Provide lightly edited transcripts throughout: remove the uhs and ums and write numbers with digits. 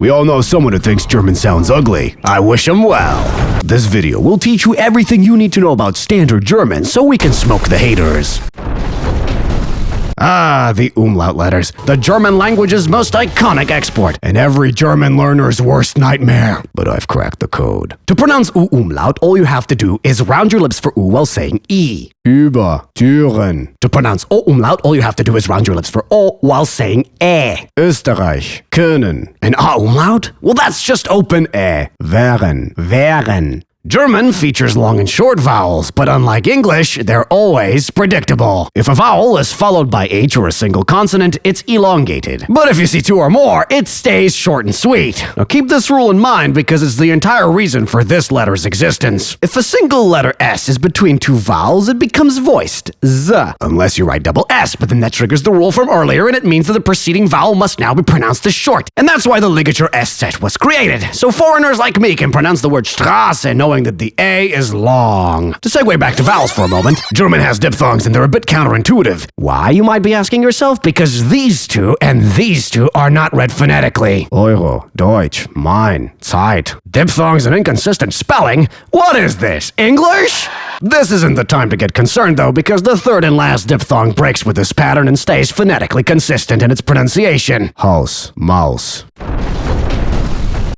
We all know someone who thinks German sounds ugly. I wish him well. This video will teach you everything you need to know about standard German so we can smoke the haters. Ah, the umlaut letters. The German language's most iconic export, and every German learner's worst nightmare. But I've cracked the code. To pronounce U umlaut, all you have to do is round your lips for U while saying E. Über, Türen. To pronounce O umlaut, all you have to do is round your lips for O while saying Österreich, können. And A umlaut? Well, that's just open wären, wären. German features long and short vowels, but unlike English, they're always predictable. If a vowel is followed by H or a single consonant, it's elongated. But if you see two or more, it stays short and sweet. Now keep this rule in mind because it's the entire reason for this letter's existence. If a single letter S is between two vowels, it becomes voiced, Z, unless you write double S, but then that triggers the rule from earlier and it means that the preceding vowel must now be pronounced as short. And that's why the ligature S set was created, so foreigners like me can pronounce the word Straße knowing that the A is long. To segue back to vowels for a moment, German has diphthongs and they're a bit counterintuitive. Why, you might be asking yourself? Because these two and these two are not read phonetically. Euro, Deutsch, mein, Zeit. Diphthongs and inconsistent spelling? What is this, English? This isn't the time to get concerned though, because the third and last diphthong breaks with this pattern and stays phonetically consistent in its pronunciation. Haus, Maus.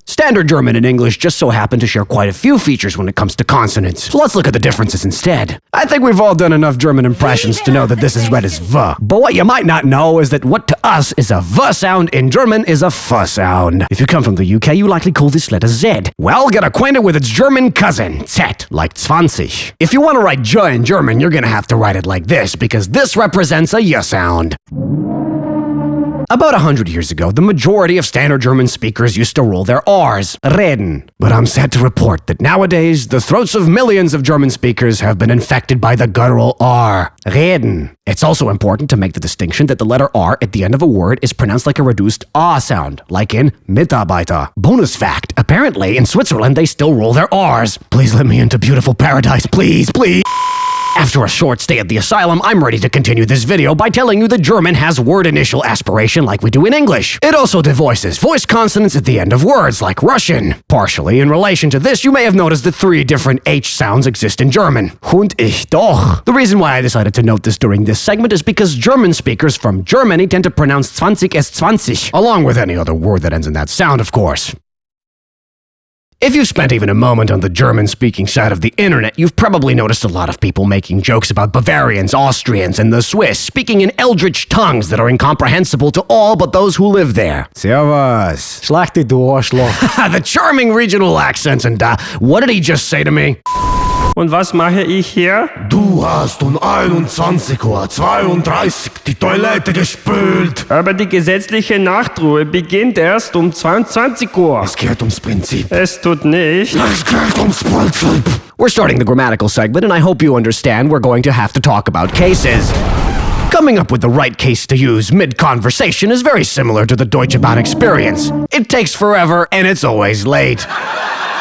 Standard German and English just so happen to share quite a few features when it comes to consonants, so let's look at the differences instead. I think we've all done enough German impressions to know that this is read as V. But what you might not know is that what to us is a V sound in German is a F sound. If you come from the UK, you likely call this letter Z. Well, get acquainted with its German cousin, Z, like 20. If you want to write J in German, you're gonna have to write it like this, because this represents a Y sound. About 100 years ago, the majority of standard German speakers used to roll their R's, reden. But I'm sad to report that nowadays, the throats of millions of German speakers have been infected by the guttural R, reden. It's also important to make the distinction that the letter R at the end of a word is pronounced like a reduced A sound, like in Mitarbeiter. Bonus fact, apparently in Switzerland they still roll their R's. Please let me into beautiful paradise, please, please. After a short stay at the asylum, I'm ready to continue this video by telling you that German has word initial aspiration like we do in English. It also devoices voice consonants at the end of words like Russian. Partially in relation to this, you may have noticed that 3 different H sounds exist in German. Und ich doch. The reason why I decided to note this during this segment is because German speakers from Germany tend to pronounce 20 as 20, along with any other word that ends in that sound, of course. If you've spent even a moment on the German-speaking side of the internet, you've probably noticed a lot of people making jokes about Bavarians, Austrians, and the Swiss speaking in eldritch tongues that are incomprehensible to all but those who live there. Servus. Schlechte du Arschloch. The charming regional accents and what did he just say to me? Und was mache ich hier? Du hast um 21:32 Uhr die Toilette gespült. Aber die gesetzliche Nachtruhe beginnt erst um 22 Uhr. Es geht ums Prinzip. Es tut nicht. Es geht ums Prinzip. We're starting the grammatical segment, and I hope you understand we're going to have to talk about cases. Coming up with the right case to use mid-conversation is very similar to the Deutsche Bahn experience. It takes forever, and it's always late.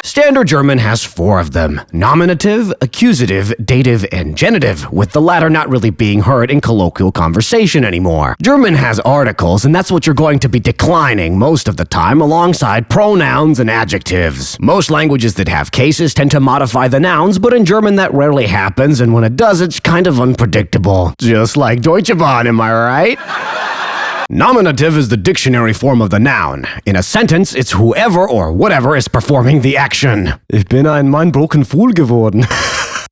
Standard German has 4 of them: nominative, accusative, dative, and genitive, with the latter not really being heard in colloquial conversation anymore. German has articles, and that's what you're going to be declining most of the time alongside pronouns and adjectives. Most languages that have cases tend to modify the nouns, but in German that rarely happens, and when it does, it's kind of unpredictable. Just like Deutsche Bahn, am I right? Nominative is the dictionary form of the noun. In a sentence, it's whoever or whatever is performing the action. Ich bin ein Meinbroken Fool geworden.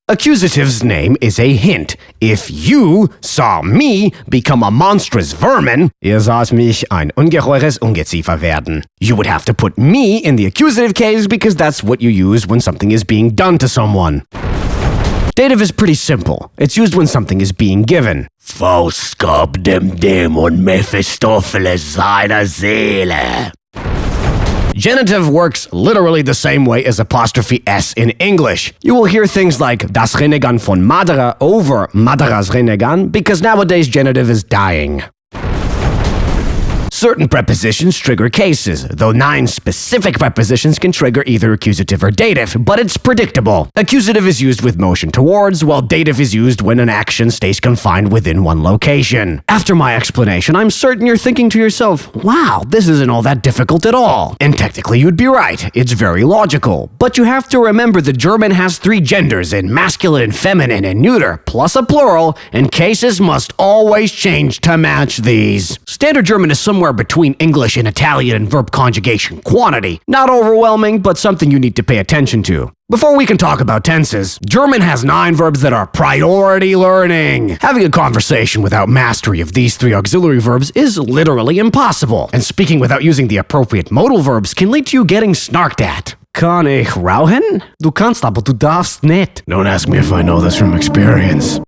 Accusative's name is a hint. If you saw me become a monstrous vermin, ihr saht mich ein ungeheures Ungeziefer werden. You would have to put me in the accusative case because that's what you use when something is being done to someone. Dative is pretty simple. It's used when something is being given. Faust gab dem Dämon Mephistopheles seiner Seele. Genitive works literally the same way as apostrophe S in English. You will hear things like das Renegan von Madara over Madara's Renegan because nowadays genitive is dying. Certain prepositions trigger cases, though 9 specific prepositions can trigger either accusative or dative, but it's predictable. Accusative is used with motion towards, while dative is used when an action stays confined within one location. After my explanation, I'm certain you're thinking to yourself, wow, this isn't all that difficult at all. And technically you'd be right, it's very logical. But you have to remember that German has 3 genders in masculine, feminine, and neuter, plus a plural, and cases must always change to match these. Standard German is somewhere between English and Italian in verb conjugation quantity. Not overwhelming, but something you need to pay attention to. Before we can talk about tenses, German has 9 verbs that are priority learning. Having a conversation without mastery of these 3 auxiliary verbs is literally impossible, and speaking without using the appropriate modal verbs can lead to you getting snarked at. Kann ich rauchen? Du kannst, aber du darfst nicht. Don't ask me if I know this from experience.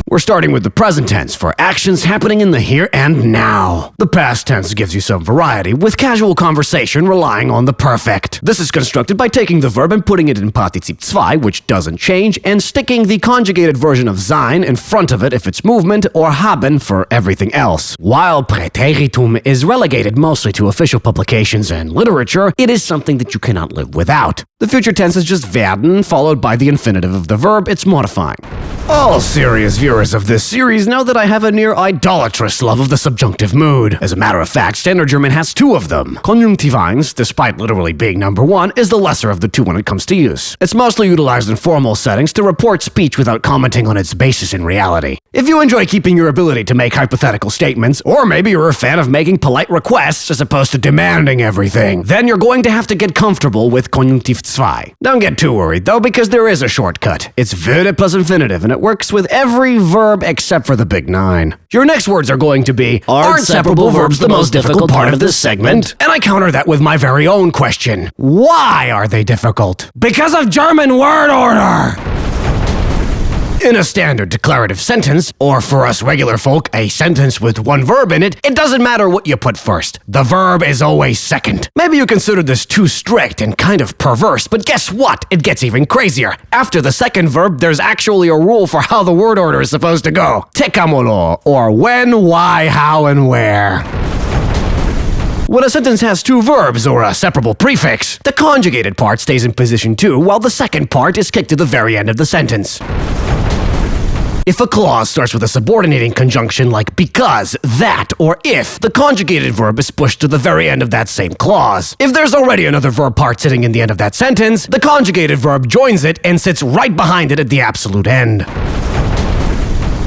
We're starting with the present tense for actions happening in the here and now. The past tense gives you some variety, with casual conversation relying on the perfect. This is constructed by taking the verb and putting it in Partizip 2, which doesn't change, and sticking the conjugated version of sein in front of it if it's movement, or haben for everything else. While Präteritum is relegated mostly to official publications and literature, it is something that you cannot live without. The future tense is just werden, followed by the infinitive of the verb it's modifying. All serious viewers of this series know that I have a near idolatrous love of the subjunctive mood. As a matter of fact, Standard German has 2 of them. Konjunktiv 1, despite literally being number 1, is the lesser of the 2 when it comes to use. It's mostly utilized in formal settings to report speech without commenting on its basis in reality. If you enjoy keeping your ability to make hypothetical statements, or maybe you're a fan of making polite requests as opposed to demanding everything, then you're going to have to get comfortable with Konjunktiv 2. Don't get too worried though, because there is a shortcut. It's würde plus infinitive, and it works with every verb except for the big 9. Your next words are going to be, aren't separable verbs the most difficult part of this segment? And I counter that with my very own question. Why are they difficult? Because of German word order! In a standard declarative sentence, or for us regular folk, a sentence with 1 verb in it, it doesn't matter what you put first. The verb is always second. Maybe you consider this too strict and kind of perverse, but guess what? It gets even crazier. After the second verb, there's actually a rule for how the word order is supposed to go. Tekamolo, or when, why, how, and where. When a sentence has 2 verbs or a separable prefix, the conjugated part stays in position 2, while the second part is kicked to the very end of the sentence. If a clause starts with a subordinating conjunction like because, that, or if, the conjugated verb is pushed to the very end of that same clause. If there's already another verb part sitting in the end of that sentence, the conjugated verb joins it and sits right behind it at the absolute end.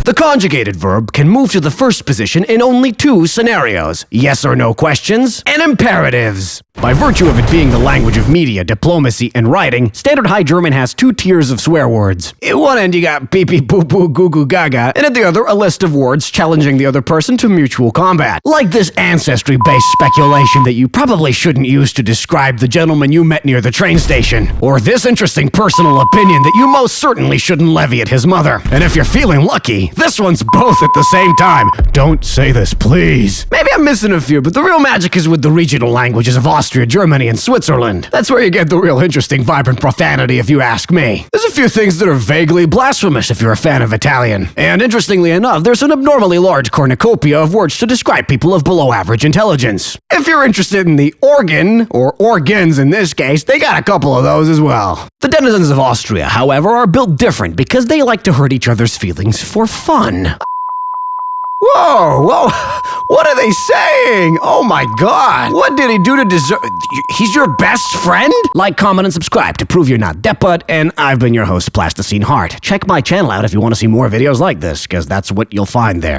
The conjugated verb can move to the first position in only 2 scenarios: yes or no questions and imperatives. By virtue of it being the language of media, diplomacy, and writing, Standard High German has 2 tiers of swear words. At one end you got pee pee poo poo goo goo gaga, and at the other a list of words challenging the other person to mutual combat. Like this ancestry-based speculation that you probably shouldn't use to describe the gentleman you met near the train station. Or this interesting personal opinion that you most certainly shouldn't levy at his mother. And if you're feeling lucky, this one's both at the same time. Don't say this, please. Maybe I'm missing a few, but the real magic is with the regional languages of Austria, Germany, and Switzerland. That's where you get the real interesting, vibrant profanity, if you ask me. There's a few things that are vaguely blasphemous if you're a fan of Italian. And interestingly enough, there's an abnormally large cornucopia of words to describe people of below average intelligence. If you're interested in the organ, or organs in this case, they got a couple of those as well. The denizens of Austria, however, are built different because they like to hurt each other's feelings for fun. Whoa, what are they saying? Oh my god, what did he do to deserve? He's your best friend? Like, comment, and subscribe to prove you're not Depput, and I've been your host, Plasticine Heart. Check my channel out if you want to see more videos like this, because that's what you'll find there.